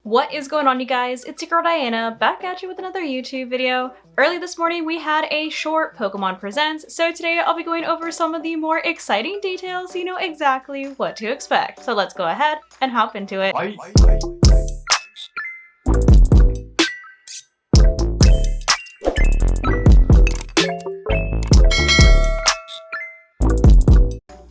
What is going on, you guys? It's your girl Diana, back at you with another YouTube video. Early this morning we had a short Pokemon Presents, so today I'll be going over some of the more exciting details so you know exactly what to expect. So let's go ahead and hop into it.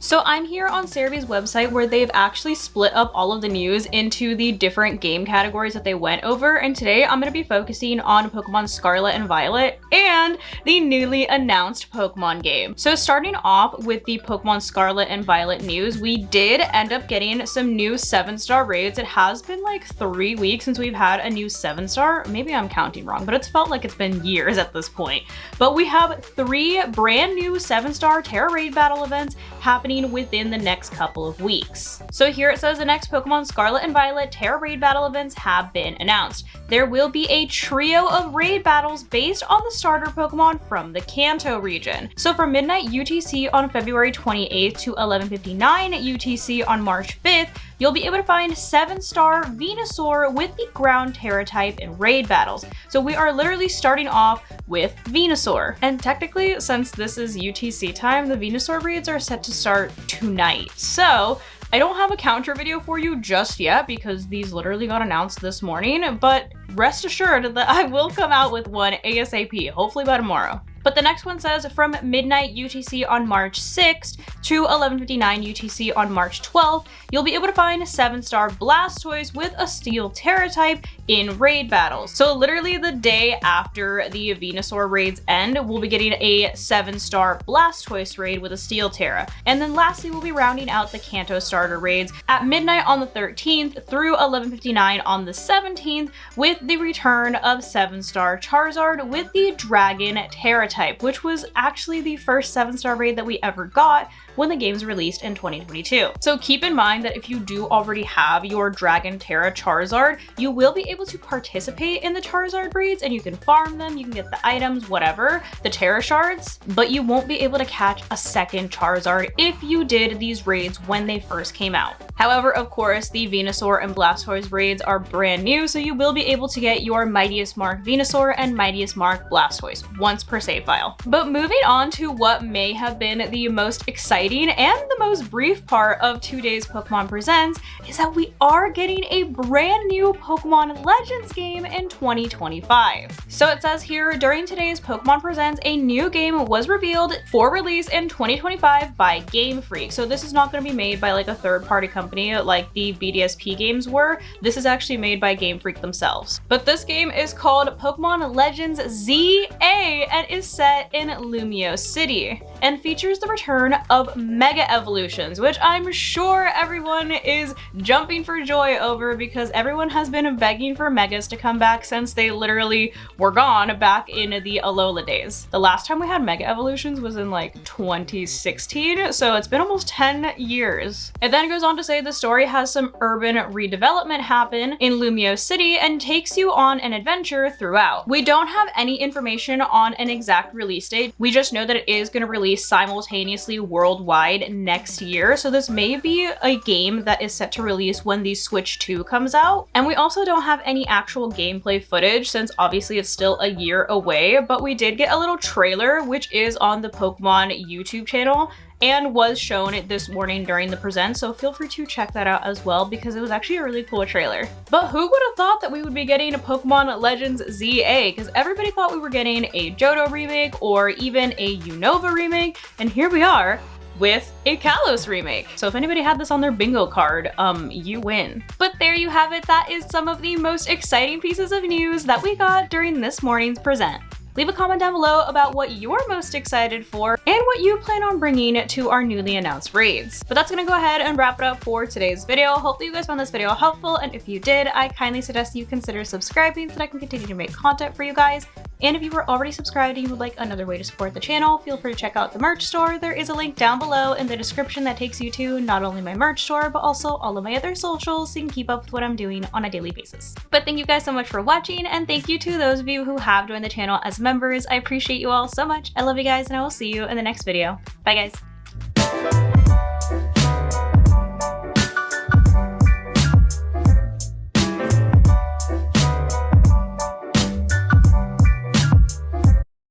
So I'm here on Cerebi's website where they've actually split up all of the news into the different game categories that they went over, and today I'm going to be focusing on Pokemon Scarlet and Violet and the newly announced Pokemon game. So starting off with the Pokemon Scarlet and Violet news, we did end up getting some new 7-star raids. It has been like 3 weeks since we've had a new 7-star. Maybe I'm counting wrong, but it's felt like it's been years at this point. But we have 3 brand new 7-star Tera raid battle events happening within the next couple of weeks. So here it says the next Pokemon Scarlet and Violet Tera raid battle events have been announced. There will be a trio of raid battles based on the starter Pokemon from the Kanto region. So from midnight UTC on February 28th to 11:59 UTC on March 5th, you'll be able to find 7-star Venusaur with the ground Tera type in raid battles. So we are literally starting off with Venusaur. And technically, since this is UTC time, the Venusaur raids are set to start tonight. So I don't have a counter video for you just yet because these literally got announced this morning, but rest assured that I will come out with one ASAP, hopefully by tomorrow. But the next one says from midnight UTC on March 6th to 11:59 UTC on March 12th, you'll be able to find 7-star Blastoise with a Steel Tera type in raid battles. So literally the day after the Venusaur raids end, we'll be getting a 7-star Blastoise raid with a Steel Tera. And then lastly, we'll be rounding out the Kanto starter raids at midnight on the 13th through 11:59 on the 17th with the return of 7-star Charizard with the Dragon Tera type, which was actually the first 7-star raid that we ever got when the game's released in 2022. So keep in mind that if you do already have your Dragon Tera Charizard, you will be able to participate in the Charizard raids and you can farm them, you can get the items, whatever, the Tera shards, but you won't be able to catch a second Charizard if you did these raids when they first came out. However, of course, the Venusaur and Blastoise raids are brand new, so you will be able to get your Mightiest Mark Venusaur and Mightiest Mark Blastoise once per save file. But moving on to what may have been the most exciting and the most brief part of today's Pokemon Presents is that we are getting a brand new Pokemon Legends game in 2025. So it says here, during today's Pokemon Presents, a new game was revealed for release in 2025 by Game Freak. So this is not going to be made by like a third-party company like the BDSP games were. This is actually made by Game Freak themselves. But this game is called Pokemon Legends ZA and is set in Lumio City and features the return of Mega Evolutions, which I'm sure everyone is jumping for joy over because everyone has been begging for Megas to come back since they literally were gone back in the Alola days. The last time we had Mega Evolutions was in like 2016, so it's been almost 10 years. It then goes on to say the story has some urban redevelopment happen in Lumio City and takes you on an adventure throughout. We don't have any information on an exact release date. We just know that it is going to release simultaneously worldwide next year, so this may be a game that is set to release when the Switch 2 comes out. And we also don't have any actual gameplay footage since obviously it's still a year away, but we did get a little trailer which is on the Pokemon YouTube channel and was shown this morning during the present, so feel free to check that out as well because it was actually a really cool trailer. But who would have thought that we would be getting a Pokemon Legends ZA? Because everybody thought we were getting a Johto remake or even a Unova remake, and here we are with a Kalos remake. So if anybody had this on their bingo card, you win. But there you have it. That is some of the most exciting pieces of news that we got during this morning's present. Leave a comment down below about what you're most excited for and what you plan on bringing to our newly announced raids. But that's gonna go ahead and wrap it up for today's video. Hopefully you guys found this video helpful, and if you did, I kindly suggest you consider subscribing so that I can continue to make content for you guys. And if you were already subscribed and you would like another way to support the channel, feel free to check out the merch store. There is a link down below in the description that takes you to not only my merch store, but also all of my other socials so you can keep up with what I'm doing on a daily basis. But thank you guys so much for watching, and thank you to those of you who have joined the channel as members. I appreciate you all so much. I love you guys, and I will see you in the next video. Bye guys.